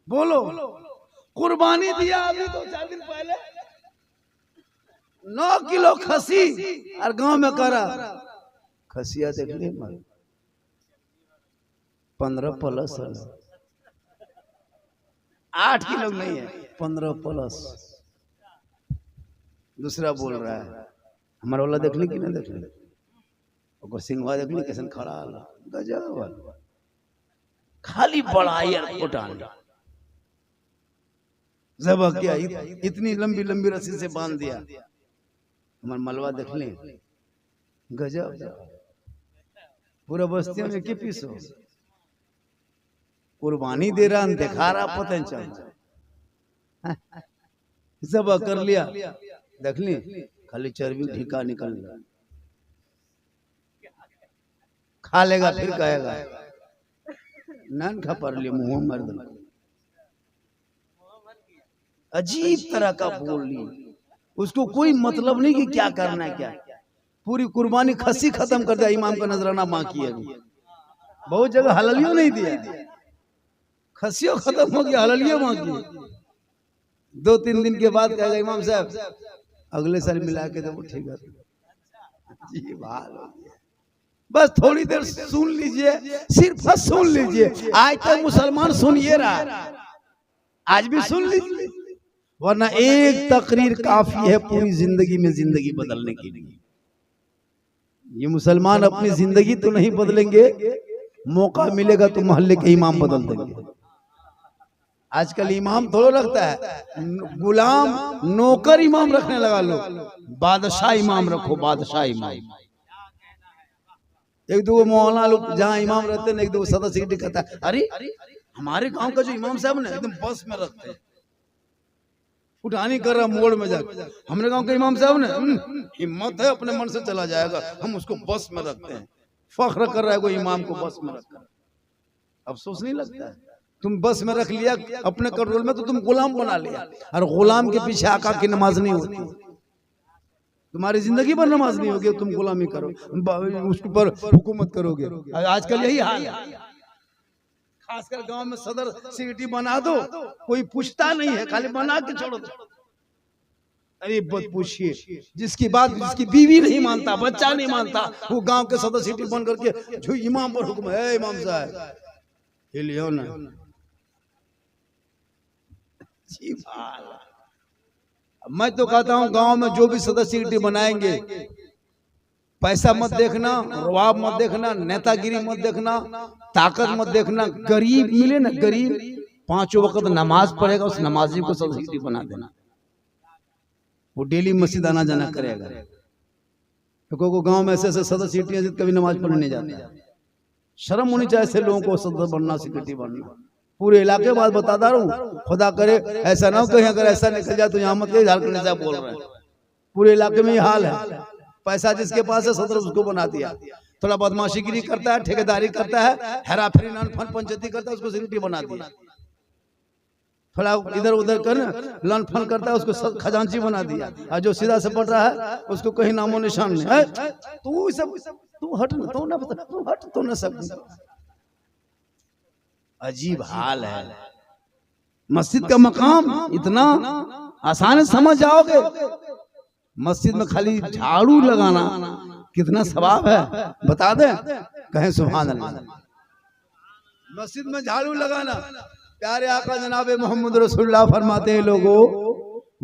बोलो, कुर्बानी दिया अभी 2-4 दिन पहले 9 किलो खसी और गांव में करा खसिया देख ली 15 प्लस 8 किलो नहीं है 15 प्लस। दूसरा बोल रहा है हमारा वाला देख ली कि नहीं देख ली, और सिंहवा देख ली कैसे खड़ा गजब खाली बढ़ाई उठान जब क्या इतनी लंबी लंबी रस्सी से बांध दिया। हमारे मलवा देख ले गजब पूरा बस्तियों में के पीसो कुर्बानी दे रहा दिखा रहा पता चल सब कर लिया देख ली खाली चर्बी ढीका निकल गया खा लेगा फिर कहेगा नन खा पर लिए मुंह मर दो। अजीब तरह का बोल ली उसको कोई मतलब नहीं कि क्या करना है क्या। पूरी कुर्बानी खसी खत्म कर दिया इमाम का नजराना बाकी है। बहुत जगह हलालियों नहीं दिया खसियों खत्म हो गया हलालियों बाकी। 2-3 दिन के बाद कहेगा इमाम साहब अगले साल मिला के दो ठीक है जी बस थोड़ी देर सुन लीजिए सिर्फ सुन लीजिए। आज तक मुसलमान सुनिए रहा आज भी सुन लीजिए वरना एक तकरीर काफी है पूरी जिंदगी में जिंदगी बदलने के लिए। ये मुसलमान अपनी जिंदगी तो नहीं बदलेंगे मौका मिलेगा तो मोहल्ले के इमाम बदल देंगे। आजकल इमाम थोड़ा रखता है गुलाम नौकर इमाम रखने लगा लोग। बादशाह इमाम रखो बादशाह इमाम। एक दो मौलाना लोग जहाँ इमाम रहते हैं एक दो सदस्य कहता है अरे हमारे गांव का जो इमाम साहब ना एकदम बस में रखते हैं उठानी कर रहा मोड़ में जाकर। हमारे गांव के इमाम साहब ने हिम्मत है अपने मन से चला जाएगा हम उसको बस में रखते हैं। फख्र कर रहा है कोई इमाम को बस में रखकर। अफसोस नहीं लगता है तुम बस में रख लिया अपने कंट्रोल में तो तुम गुलाम बना लिया। और गुलाम के पीछे आका की नमाज नहीं होती तुम्हारी जिंदगी पर नमाज नहीं होगी तुम गुलामी करो उसके ऊपर हुकूमत करोगे। आजकल यही हाल है खासकर गांव में सदर सिटी बना दो कोई पूछता नहीं है खाली बना के छोड़ दो। अरे बत पूछिए जिसकी बात जिसकी बीवी नहीं मानता बच्चा नहीं मानता वो गांव के सदर सिटी बन करके जो इमाम पर हुक्म है इमाम साहब हिलियो ना जी मैं तो कहता हूं गांव में जो भी सदस्य सिटी बनाएंगे पैसा मत देखना रुआब मत देखना नेतागिरी मत देखना ताकत मत देखना। गरीब मिले ना गरीब 5 वक्त नमाज पढ़ेगा उस नमाजी को सदस्य बना देना वो डेली मस्जिद आना जाना करेगा। क्योंकि गांव में ऐसे ऐसे सदस्य कभी नमाज पढ़ने नहीं जाते। शर्म होनी चाहिए ऐसे लोगों को सदस्य बनना सिक्योरिटी बनना। पूरे इलाके बाद बताता रहूं खुदा करे ऐसा ना हो कहीं अगर ऐसा निकल जाए तो यहाँ मत झारखंड साहब बोल रहे हैं पूरे इलाके में ये हाल है। पैसा जिसके पास है सदर उसको बना दिया। थोड़ा बदमाशीगिरी करता है ठेकेदारी करता है हेरा फेरी नान फन पंचायती करता है उसको सिक्योरिटी बना दिया। थोड़ा इधर उधर कर लन फन करता है उसको खजांची बना दिया। और जो सीधा से पढ़ रहा है उसको कहीं नामो निशान नहीं। तू सब तू हट तो ना बता तू हट तो ना सब। अजीब हाल है। मस्जिद का मकाम इतना आसान समझ जाओगे। मस्जिद में खाली झाड़ू लगाना कितना सवाब है बता दे कहें सुभान अल्लाह। मस्जिद में झाड़ू लगाना प्यारे आका जनाब मोहम्मद रसूलुल्लाह फरमाते हैं लोगों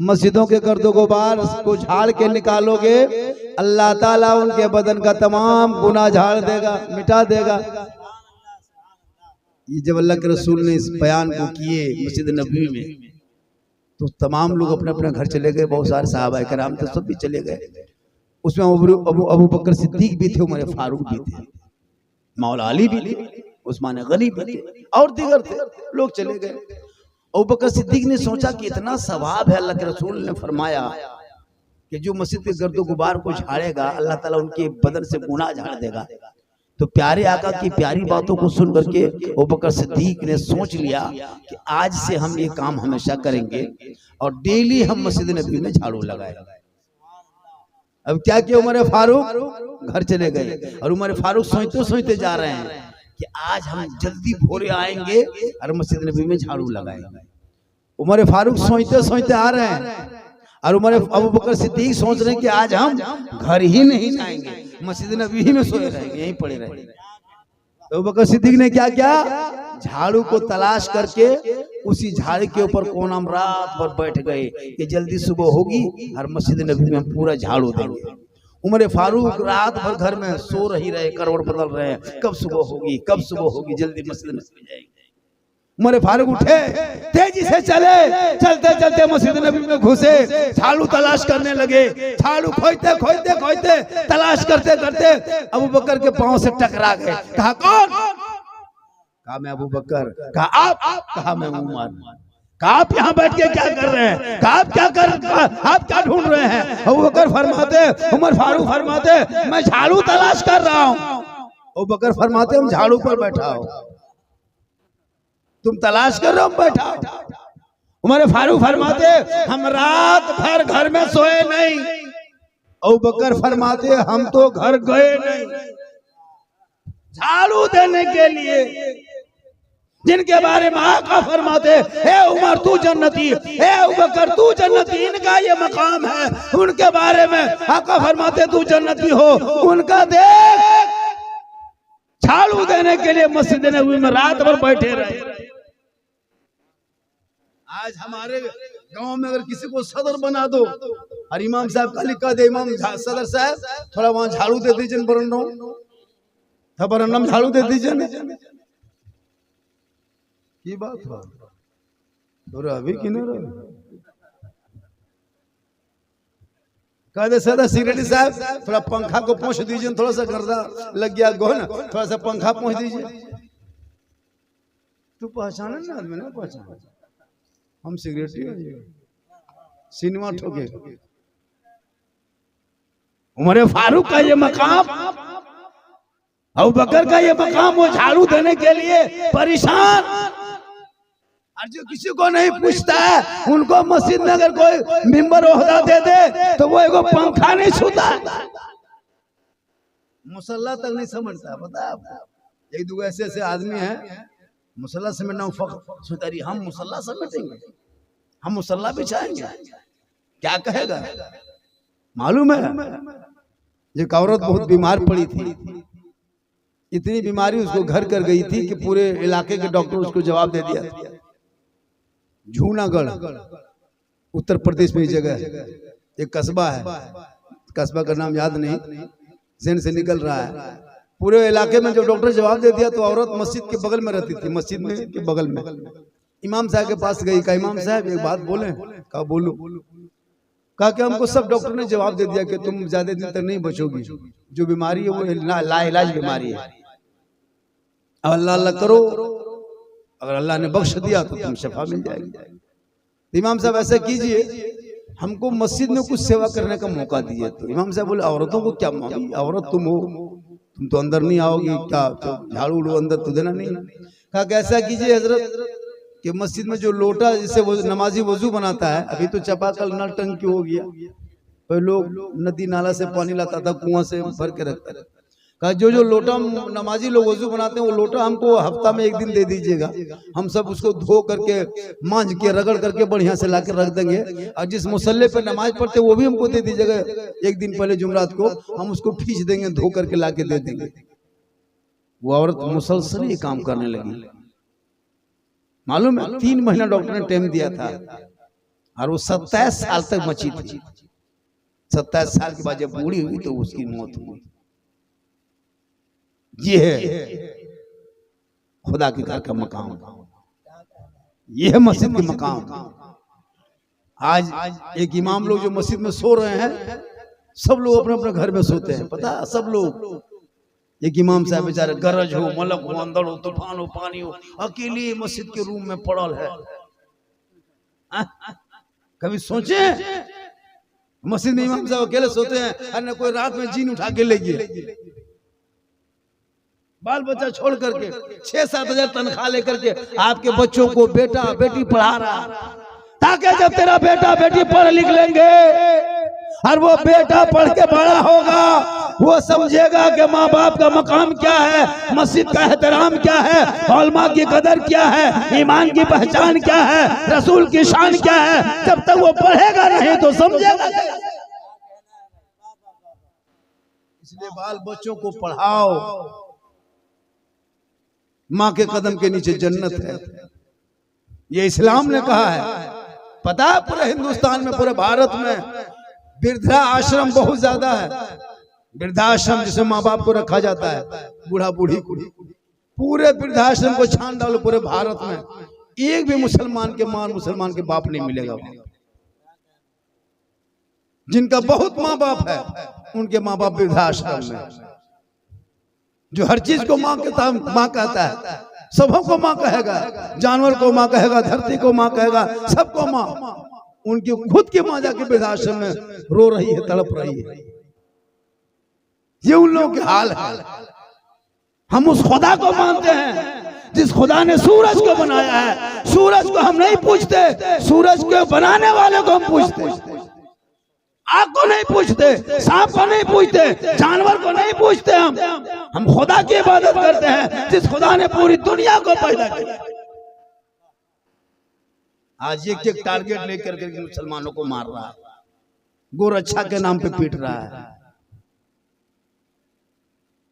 मस्जिदों के गर्दो गुबार को झाड़ के निकालोगे अल्लाह ताला उनके बदन का तमाम गुनाह झाड़ देगा मिटा देगा। ये जब अल्लाह के रसूल ने इस बयान को किए मस्जिद नबवी में तो तमाम लोग अपने अपने घर चले गए। बहुत सारे सहाबा कराम थे सब भी चले गए। उसमें अबू बकर सिद्दीक भी थे उमर फारूक भी थे मौला अली भी थे उस्मान गनी भी थे और दीगर थे लोग चले गए। अबू बकर सिद्दीक ने सोचा कि इतना सवाब है अल्लाह के रसूल ने फरमाया कि जो मस्जिद के गर्दो गुबार को झाड़ेगा अल्लाह ताला उनके बदन से गुनाह झाड़ देगा। तो प्यारे आका की प्यारी बातों को सुन करके अबू बकर सिद्दीक ने सोच लिया कि आज से हम ये काम हमेशा करेंगे और डेली हम मस्जिद नबी में झाड़ू लगाएंगे। अब क्या किया उमर फारूक घर चले गए और उमर फारूक सोचते सोचते जा रहे हैं कि आज हम जल्दी भोरे आएंगे और मस्जिद नबी में झाड़ू लगाएंगे। उमर फारूक सोचते सोचते आ रहे हैं और उमर अबू बकर सिद्दीक सोच रहे हैं कि आज हम घर ही नहीं जाएंगे, मस्जिद नबी ही में सोए रहेंगे, यहीं पड़े रहेंगे। तो अबू बकर सिद्दीक ने क्या किया, झाड़ू को तलाश करके उसी झाड़ी के ऊपर कोना में रात भर बैठ गए कि जल्दी सुबह होगी और मस्जिद नबी में पूरा झाड़ू देंगे। उमर फारूक रात भर घर में सो रही रहे, करवट बदल रहे हैं, कब सुबह होगी, कब सुबह होगी, जल्दी मस्जिद में सो जाएंगे। उमर फारूक उठे, तेजी से चले, चलते चलते मस्जिद नबी में घुसे, झाड़ू तलाश करने लगे। झाड़ू खोजते खोजते खोजते तलाश करते करते अबू बकर के पांव से टकरा गए। कहा कौन? कहा मैं अबू बकर। कहा आप? कहा मैं उमर। कहा आप यहाँ बैठ के क्या कर रहे हैं? कहा आप क्या ढूंढ रहे हैं? अबू बकर फरमाते, उमर फारूक फरमाते मैं झाड़ू तलाश कर रहा हूँ। अबू बकर फरमाते हम झाड़ू पर बैठा हो, तुम तलाश कर रहे हो, बैठा। उमर फारूक फरमाते हम रात भर घर में सोए नहीं। अबू बकर फरमाते हम तो घर गए नहीं, झाड़ू देने के लिए जिनके बारे में आका फरमाते हे उमर तू जन्नती, हे अबू बकर तू जन्नती, इनका ये मकाम है, उनके बारे में आका फरमाते तू जन्नती हो, उनका देख झाड़ू देने के लिए मस्जिद नबवी में रात भर बैठे रहे। आज हमारे गांव में अगर किसी को सदर बना दो और इमाम साहब का लिखा दे, इमाम सदर साहब थोड़ा वहां झाड़ू दे दीजिए, बरन्नम झाड़ू दे दीजिए, ये बात हुआ तो अभी कि नहीं कह दे सदा सिगरेटी साहब थोड़ा पंखा को पहुंच दीजिए, थोड़ा सा गर्दा लग गया गो ना, थोड़ा सा पंखा पहुंच दीजिए। तू पहचाना ना आदमी ना पहचाना, हम सिगरेटी सिनेमा ठोके। उमर फारूक का ये मकाम, अबू बकर का ये मकाम, वो झाड़ू देने के लिए परेशान। और जो किसी को नहीं पूछता है उनको मस्जिद में अगर कोई मिंबर ओहदा दे दे तो वो एगो पंखा नहीं छूता, मुसल्ला तक नहीं समझता। पता है आपको, एक दो ऐसे ऐसे आदमी हैं मुसल्ला समेटना सोचता, हम मुसल्ला समेटेंगे, हम मुसल्ला बिछाएंगे, क्या कहेगा? मालूम है एक औरत बहुत बीमार पड़ी थी, इतनी बीमारी उसको घर कर गई थी कि पूरे इलाके के डॉक्टर उसको जवाब दे दिया। जूनागढ़ उत्तर प्रदेश में जगह है, एक कस्बा है, कस्बा का नाम याद नहीं, जहन से निकल रहा है। पूरे इलाके में जब डॉक्टर जवाब दे दिया तो औरत मस्जिद के बगल में रहती थी, मस्जिद में के बगल में इमाम साहब के पास गई। कहा इमाम साहब एक बात बोले? कहा बोलो। कहा कि हमको सब डॉक्टर ने जवाब दे दिया कि तुम ज्यादा दिन तक नहीं बचोगी, जो बीमारी है वो लाइलाज बीमारी है, अब अल्लाह अल्लाह करो, अगर अल्लाह ने बख्श दिया तो तुम शफा मिल जाएगी। इमाम साहब ऐसा कीजिए, हमको मस्जिद में कुछ सेवा करने का मौका दीजिए। तो इमाम साहब बोले औरतों को क्या मांगी, औरत तुम हो, तुम तो अंदर नहीं आओगी, क्या तो झाड़ू लो अंदर तो देना नहीं। कहा कैसा कीजिए हजरत कि मस्जिद में जो लोटा जिससे वो नमाजी वजू बनाता है, अभी तो चापाकल नल टंकी हो गया, पहले लोग नदी नाला से पानी लाता था, कुआं से भर के रखता था। कहा जो जो लोटा नमाजी लोग वजू बनाते हैं वो लोटा हमको हफ्ता में एक दिन दे दीजिएगा, हम सब उसको धो करके मांझ के रगड़ करके बढ़िया से लाके रख देंगे, और जिस मुसल्ले पे नमाज पढ़ते वो भी हमको दे दीजिएगा, एक दिन पहले जुमरात को हम उसको खींच देंगे, धो करके लाके दे देंगे। वो औरत मुसलसल ये काम करने लगी। मालूम है 3 महीना डॉक्टर ने टाइम दिया था और वो 27 साल तक बची थी। 27 साल के बाद जब बूढ़ी हुई तो उसकी मौत हुई। ये है खुदा के घर का मकाम, ये है मस्जिद के मकाम। आज एक इमाम लोग जो मस्जिद में सो रहे हैं, सब लोग अपने अपने घर में सोते हैं, पता है सब लोग। एक इमाम साहब बेचारे गरज हो, मलक हो, अंदर हो, तूफान हो, पानी हो, अकेले मस्जिद के रूम में पड़ल है। कभी सोचे मस्जिद में इमाम साहब अकेले सोते हैं, और न कोई रात में जीन उठा के ले गए, बाल बच्चा छोड़ करके 6-7 हजार तनख्वाह लेकर के आपके बच्चों को बेटा बेटी पढ़ा रहा, ताकि जब तेरा बेटा बेटी पढ़ लिख लेंगे और वो बेटा पढ़ के बड़ा होगा वो समझेगा कि माँ बाप का मकाम क्या है, मस्जिद का एहतराम क्या है, उलमा की कदर क्या है, ईमान की पहचान क्या है, रसूल की शान क्या है। जब तक वो पढ़ेगा नहीं तो समझेगा। इसलिए बाल बच्चों को पढ़ाओ। माँ के कदम के नीचे जन्नत है, ये इस्लाम ने कहा है। पता है पूरे हिंदुस्तान में, पूरे भारत में वृद्धा आश्रम बहुत ज्यादा है। वृद्धाश्रम जिसमें माँ बाप को रखा जाता है, बूढ़ा बूढ़ी को, पूरे वृद्धाश्रम को छान डालो पूरे भारत में, एक भी मुसलमान के मां मुसलमान के बाप नहीं मिलेगा। जिनका बहुत माँ बाप है उनके माँ बाप वृद्धाश्रम में, जो हर चीज को माँ कहता है, सबों को माँ कहेगा, जानवर को माँ कहेगा, धरती को माँ कहेगा, सबको माँ। उनकी खुद की माँ जाके वृद्धाश्रम में रो रही है, तड़प रही है। ये उन लोगों के हाल है। हम उस खुदा को मानते हैं जिस खुदा ने सूरज को बनाया है। सूरज को हम नहीं पूछते, सूरज को बनाने वाले को हम पूछते। आग को नहीं पूछते, सांप को नहीं पूछते, जानवर को नहीं पूछते। हम खुदा की इबादत करते हैं जिस खुदा ने पूरी दुनिया को पैदा किया। आज एक एक टारगेट लेकर के मुसलमानों को मार रहा है, गोरक्षा के नाम पे पीट रहा है,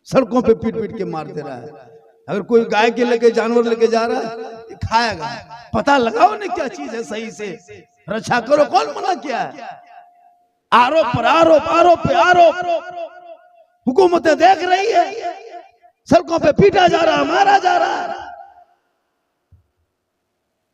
सड़कों पे पीट पीट के मार दे रहा है। अगर कोई गाय के लेके जानवर लेके जा रहा है, खाएगा। पता लगाओ ना क्या चीज है, सही से रक्षा करो। कौन मना किया है? आरोप पर आरोप, आरोप पे आरोप। हुकूमतें देख रही है, सड़कों पे पीटा जा रहा, मारा जा रहा।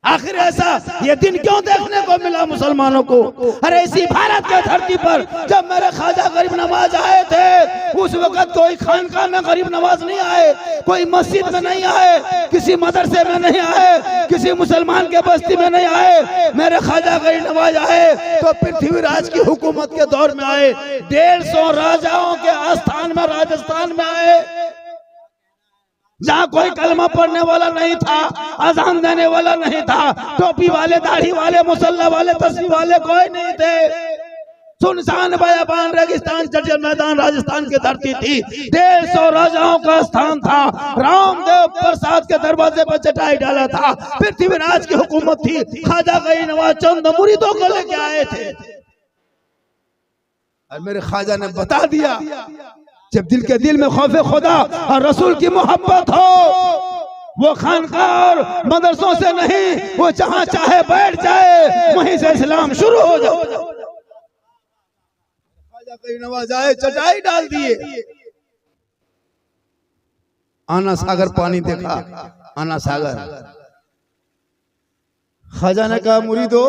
आखिर ऐसा ये दिन क्यों देखने को मिला मुसलमानों को? अरे इसी भारत के धरती पर जब मेरे ख्वाजा गरीब नवाज आए थे, उस वक्त कोई खानकाह में गरीब नवाज नहीं आए, कोई मस्जिद में नहीं आए, किसी मदरसे में नहीं आए, किसी मुसलमान के बस्ती में नहीं आए। मेरे ख्वाजा गरीब नवाज आए तो पृथ्वीराज की हुकूमत के दौर में आए। 150 राजाओं के आस्थान में राजस्थान में आए, जहाँ कोई कलमा पढ़ने वाला नहीं था, अजान देने वाला नहीं था, टोपी वाले, दाढ़ी वाले, मुसल्ला वाले, तस्बीह वाले कोई नहीं थे। सुनसान बयाबान रेगिस्तान जर्जर मैदान राजस्थान की धरती थी। 150 राजाओं का स्थान था। रामदेव प्रसाद के दरवाजे पर चटाई डाला था। पृथ्वीराज की हुकूमत थी। ख्वाजा गरीब नवाज चंद मुरीदों को लेके आए थे और मेरे ख्वाजा ने बता दिया, जब दिल के दिल में खौफे खुदा और रसूल की मोहब्बत हो, वो खानकाह और मदरसों से नहीं, वो जहां चाहे बैठ जाए, वहीं से इस्लाम शुरू हो जाए। ख्वाजा गरीब नवाज आए, चटाई डाल दिए। आना सागर पानी देखा, आना सागर। ख्वाजा ने कहा, मुरीदो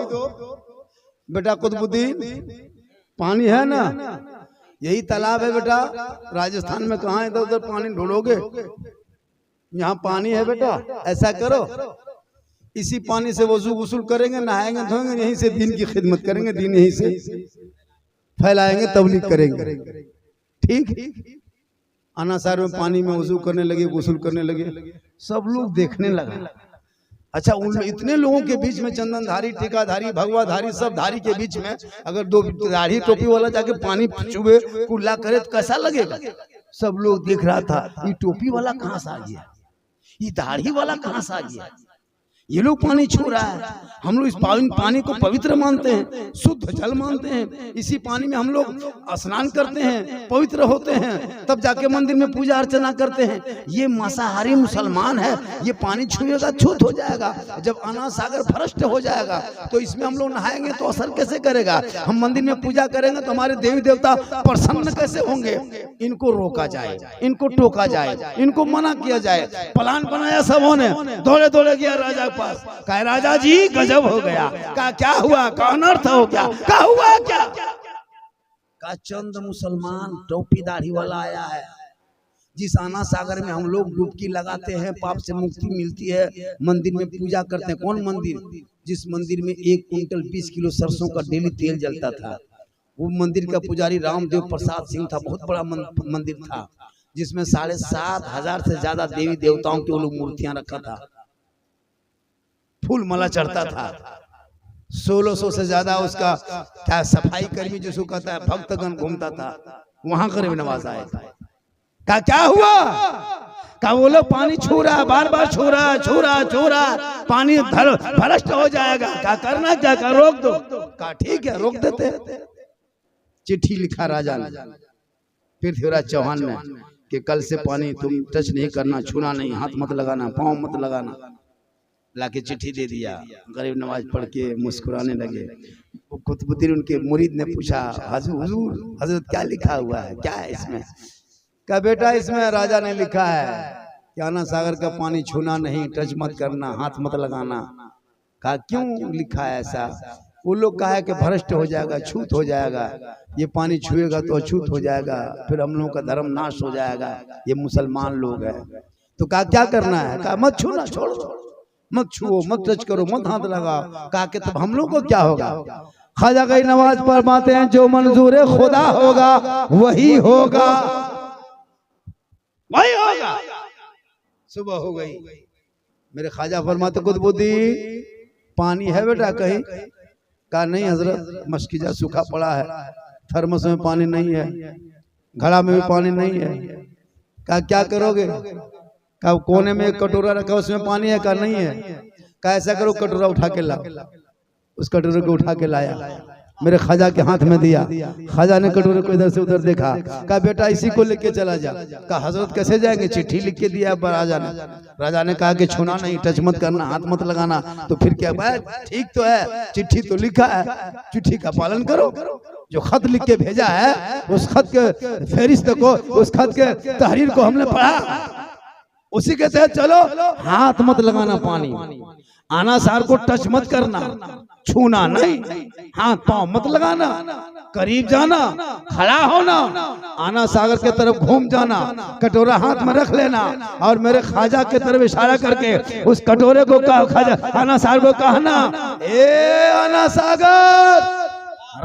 बेटा कुतुबुद्दीन, पानी है ना, यही तालाब है बेटा, राजस्थान में कहाँ इधर उधर पानी ढूंढोगे, यहाँ पानी है बेटा। ऐसा करो, इसी पानी से वजू गुस्ल करेंगे, नहाएंगे धोएंगे, यहीं से दीन की खिदमत करेंगे, दीन यहीं से फैलाएंगे, तबलीग करेंगे। ठीक। अनासार में पानी में वजू करने लगे, गुस्ल करने लगे, सब लोग देखने लगा। अच्छा, उन इतने लोगों के बीच में, चंदनधारी, टीकाधारी, भगवाधारी, सब धारी के बीच में अगर दो दाढ़ी टोपी वाला जाके पानी चुबे, कुल्ला करे तो कैसा लगेगा? सब लोग देख रहा था, ये टोपी वाला कहाँ से आ गया, ये दाढ़ी वाला कहाँ से आ गया, ये लोग पानी छू रहा है। हम लोग इस पानी को पवित्र मानते हैं, शुद्ध जल मानते हैं। इसी पानी में हम लोग स्नान करते हैं, पवित्र होते हैं, तब जाके मंदिर में पूजा अर्चना करते हैं। ये मांसाहारी मुसलमान है, ये पानी छुएगा छूत हो जाएगा। जब अनाथ सागर भ्रष्ट हो जाएगा तो इसमें हम लोग नहाएंगे तो असर कैसे करेगा? हम मंदिर में पूजा करेंगे तो हमारे देवी देवता प्रसन्न कैसे होंगे? इनको रोका जाए, इनको टोका जाए, इनको मना किया जाए। प्लान बनाया सबों ने, दौड़े दौड़े गया राजा पास, कहा राजा जी गजब हो गया। कहा क्या हुआ? का अनर्थ हो गया? क्या हुआ? क्या? का चंद मुसलमान टोपी दाढ़ी वाला आया है, जिस आना सागर में हम लोग डुबकी लगाते हैं, पाप से मुक्ति मिलती है, मंदिर में पूजा करते हैं। कौन मंदिर? जिस मंदिर में 1 कुंटल 20 किलो सरसों का डेली तेल जलता था। वो मंदिर का पुजारी रामदेव प्रसाद सिंह था। बहुत बड़ा मंदिर था, जिसमें 7,500 से ज्यादा देवी देवताओं की वो लोग मूर्तियां रखा था, फूल माला चढ़ता था। 1600 से ज्यादा उसका क्या सफाई कर्मी जिसको कहता है भक्तगण घूमता था। वहां गरीब नवाज आए थे। का क्या हुआ? का वो लोग पानी छू रहा है, बार बार छू रहा है, छू रहा छू रहा, पानी भ्रष्ट हो जाएगा, क्या करना, क्या कर, रोक दो। का ठीक है, रोक देते। चिट्ठी लिखा राजा ने पृथ्वीराज चौहान ने कि कल से पानी तुम टच नहीं करना, छूना नहीं, हाथ मत लगाना, पाँव मत लगाना। लाके चिट्ठी दे दिया। गरीब नवाज पढ़ के मुस्कुराने लगे। कुतुबुद्दीन उनके मुरीद ने पूछा, हुजूर हजरत क्या लिखा हुआ है, क्या है इसमें? क्या बेटा इसमें राजा ने लिखा है कि आना सागर का पानी छूना नहीं, टच मत करना, हाथ मत लगाना। कहा क्यों लिखा है ऐसा? वो लोग कहा है कि भ्रष्ट हो जाएगा, छूत हो जाएगा, ये पानी छुएगा तो अछूत हो जाएगा, फिर हम लोगों का धर्म नाश हो जाएगा, ये मुसलमान लोग हैं। तो कहा क्या करना है? कहा मत छूना, छोड़ दो, मत छुओ, मत टच करो, मत हाथ लगाओ। कहा कि तब हम लोग को क्या होगा? ख्वाजा गरीब नवाज फरमाते हैं जो मंजूर खुदा होगा वही होगा, वही होगा। सुबह हो गई, मेरे ख्वाजा फरमाते कुतुबुद्दीन पानी है बेटा कहीं? कहा नहीं हजरत, मस्किजा सूखा पड़ा है, थर्मस में पानी नहीं है, घड़ा में भी पानी नहीं है। कहा क्या करोगे? कहा कोने में एक कटोरा रखा उसमें पानी है। कहा नहीं है। कहा ऐसा करो कटोरा उठा के ला। उस कटोरे को उठा के लाया, मेरे ख्वाजा के हाथ में दिया। ख्वाजा ने कटोरे को इधर से उधर देखा। कहा बेटा इसी को लेके चला जा। कहा हजरत कैसे जाएंगे? चिट्ठी लिख के दिया राजा ने। राजा ने कहा कि छूना नहीं, टच मत करना, हाथ मत लगाना। तो फिर क्या? ठीक तो है, चिट्ठी तो लिखा है, चिट्ठी का पालन करो। जो खत लिख के भेजा है उस खत के फेरिस्त को, उस खत के तहरीर को हमने पढ़ा, उसी के तहत चलो। हाथ मत लगाना पानी, आना सार को टच मत करना, छूना नहीं, हाथ पांव मत लगाना, करीब जाना, खड़ा होना, आना सागर के तरफ घूम जाना, कटोरा हाथ में रख लेना और मेरे ख्वाजा के तरफ इशारा करके उस कटोरे को कहा, ख्वाजा आना सागर को कहना, ए आना सागर,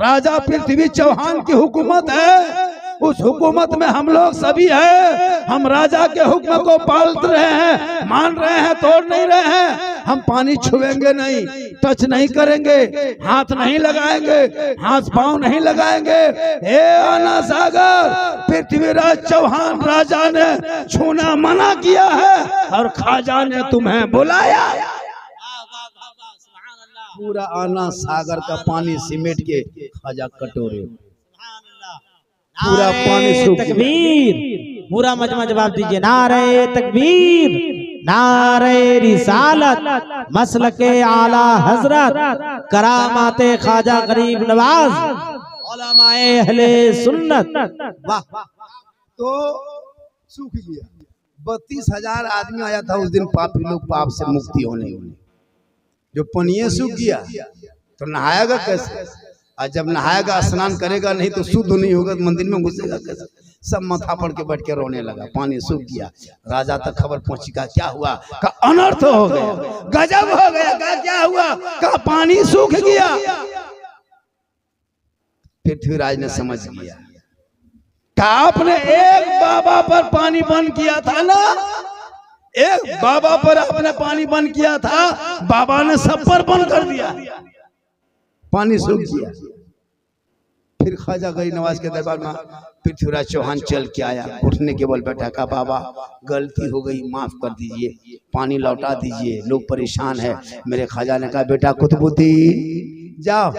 राजा पृथ्वी चौहान की हुकूमत है, उस हुकूमत में हम लोग सभी हैं, हम राजा के हुक्म को पाल रहे हैं, मान रहे हैं, तोड़ नहीं रहे हैं। हम पानी छुएंगे नहीं, टच नहीं करेंगे, हाथ नहीं लगाएंगे, हाथ पांव नहीं लगाएंगे। हे आना सागर, पृथ्वीराज चौहान राजा ने छूना मना किया है और ख्वाजा ने तुम्हें बुलाया। पूरा आना सागर का पानी सिमट के ख्वाजा कटोरे, पूरा पानी सूख गया। तकबीर, पूरा मजमा जवाब दीजिए। नारे तकबीर, नारे रिसालत, मसलके आला हजरत, करामाते ख्वाजा गरीब नवाज, उलमाए अहले सुन्नत। वाह। तो सूख गया। 32,000 आदमी आया था उस दिन, पापी लोग पाप से मुक्ति होने। जो पनिये सूख गया तो नहाएगा कैसे? और जब नहाएगा स्नान करेगा नहीं तो शुद्ध नहीं होगा, तो मंदिर में घुसेगा कैसे? सब माथा पड़ के बैठ के रोने लगा। पानी सूख गया। राजा तक खबर पहुंची। का क्या हुआ? का अनर्थ हो गया, गजब हो गया। का क्या हुआ? का पानी सूख गया। पृथ्वीराज ने समझ लिया। का आपने एक बाबा पर पानी बंद किया था ना, एक बाबा पर आपने पानी बंद किया था, बाबा ने सब पर बंद कर दिया, पानी सूख गया। फिर ख्वाजा गरीब नवाज के दरबार में पृथ्वीराज चौहान चल के आया, उठने के बल बैठा। का बाबा गलती हो गई, माफ कर दीजिए, पानी लौटा दीजिए, लोग परेशान है। मेरे ख्वाजा ने कहा बेटा कुतुबुद्दीन जाओ,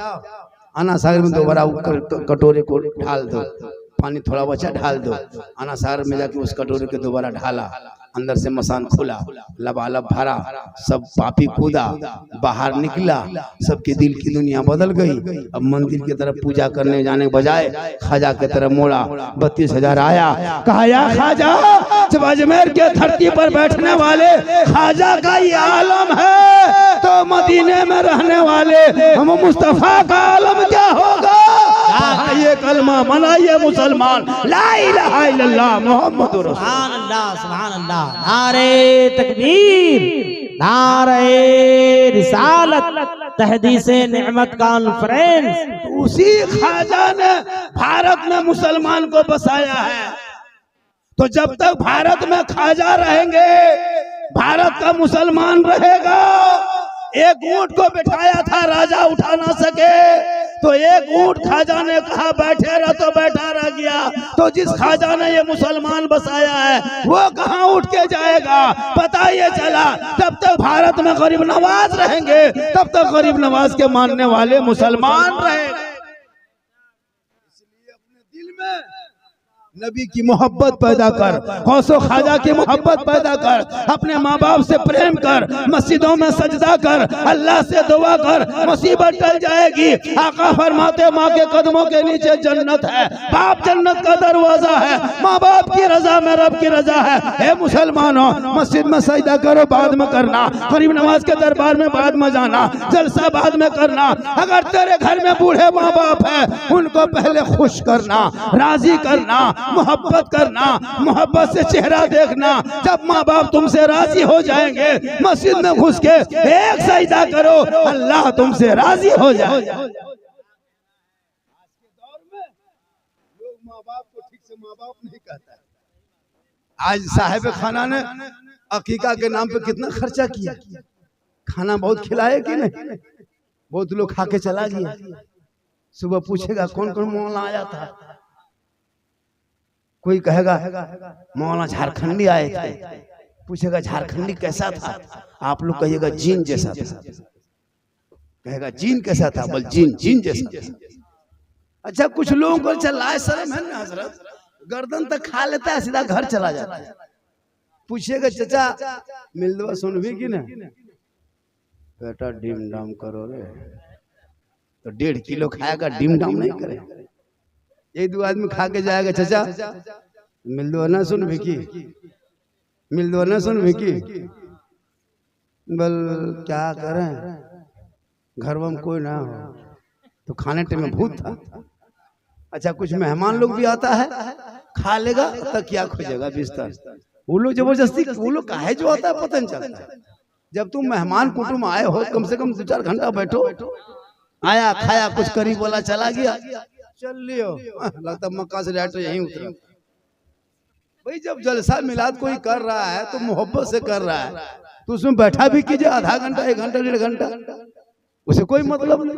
आना सागर में दोबारा कटोरे को ढाल दो, पानी थोड़ा बचा ढाल दो। आना सागर में जाके उस कटोरे को दोबारा ढाला, अंदर से मसान खुला, लबालब भरा, सब पापी कूदा, बाहर निकला, सबके दिल की दुनिया बदल गई। अब मंदिर की तरफ पूजा करने जाने बजाय ख्वाजा की तरफ मोड़ा। 32,000 आया। कहा या ख्वाजा, जब अजमेर के धरती पर बैठने वाले ख्वाजा का ये आलम है तो मदीने में रहने वाले हम मुस्तफा का आलम क्या होगा? ये कलमा मनाइए मुसलमान, ला इलाहा इल्लल्लाह मुहम्मदुर रसूलुल्लाह। सुभान अल्लाह, सुभान अल्लाह। नारे तकबीर, नारे रिसालत, तहदीसे नेमत कॉन्फ्रेंस। उसी ख्वाजा ने भारत में मुसलमान को बसाया है। तो जब तक भारत में ख्वाजा रहेंगे, भारत का मुसलमान रहेगा। एक ऊंट को बिठाया था, राजा उठा ना सके, तो एक ऊंट खाजा ने कहा बैठे रह, तो बैठा रह गया। तो जिस खाजा ने ये मुसलमान बसाया है वो कहाँ उठ के जाएगा? पता ये चला तब तक भारत में गरीब नवाज रहेंगे, तब तक गरीब नवाज के मानने वाले मुसलमान रहेंगे। इसलिए अपने दिल में नबी की मोहब्बत पैदा कर, गौसो खाजा की मोहब्बत पैदा कर, अपने माँ बाप से प्रेम कर, मस्जिदों में सजदा कर, अल्लाह से दुआ कर, मुसीबत टल जाएगी। आका फरमाते माँ के कदमों के नीचे जन्नत है, बाप जन्नत का दरवाजा है, माँ बाप की रजा में रब की रजा है। हे मुसलमानों, मस्जिद में सजदा करो बाद में करना, गरीब नवाज के दरबार में बाद में जाना, जलसा बाद में करना। अगर तेरे घर में बूढ़े माँ बाप है उनको पहले खुश करना, राजी करना, मोहब्बत करना, मोहब्बत से चेहरा देखना। जब माँ बाप तुमसे राजी हो जाएंगे मस्जिद में घुस के एक सजदा करो, अल्लाह तुमसे राजी हो जाए। आज के दौर में लोग माँ बाप को ठीक से माँ बाप नहीं कहता है। आज साहिब खाना ने अकीका के नाम पे कितना खर्चा किया, खाना बहुत खिलाए कि नहीं? बहुत लोग खा के चला गया। सुबह पूछेगा कौन कौन मौलाना आया था, कोई कहेगा मौलाना झारखंडी आए थे, पूछेगा झारखंडी कैसा था, आप लोग कहिएगा जीन जैसा था। कहेगा जीन कैसा था? बोल जीन जैसा। अच्छा कुछ लोगों को चला शर्म है ना हजरत, गर्दन तक खा लेता है सीधा घर चला जाता है। पूछेगा चचा मिलदवा सुनबी की ना? बेटा डिम डाम करो रे, तो 1.5 किलो खाएगा, डिम डाम नहीं करे। एक दो आदमी खा के जाएगा, चचा मिलदवा ना सुन विकी, मिलदवा ना सुन विकी। बल क्या करें, घर में कोई ना हो, तो खाने टाइम में भूत था। अच्छा कुछ मेहमान लोग भी आता है, खा लेगा तो क्या खोजेगा बिस्तर। वो लोग जबरदस्ती, वो लोग काहे जो आता है पता नहीं चलता। जब तुम मेहमान कुटुंब आए हो कम से कम 2-4 घंटा बैठो, आया खाया कुछ करीब बोला चला गया, चल लियो। लगता मक्का से डायरेक्ट यहीं उतरा। भाई जब जलसा मिलाद कोई कर रहा है तो मोहब्बत से कर रहा है, तो उसमें बैठा भी कीजिए आधा घंटा, 1 घंटा, 1.5 घंटा, उसे कोई मतलब नहीं।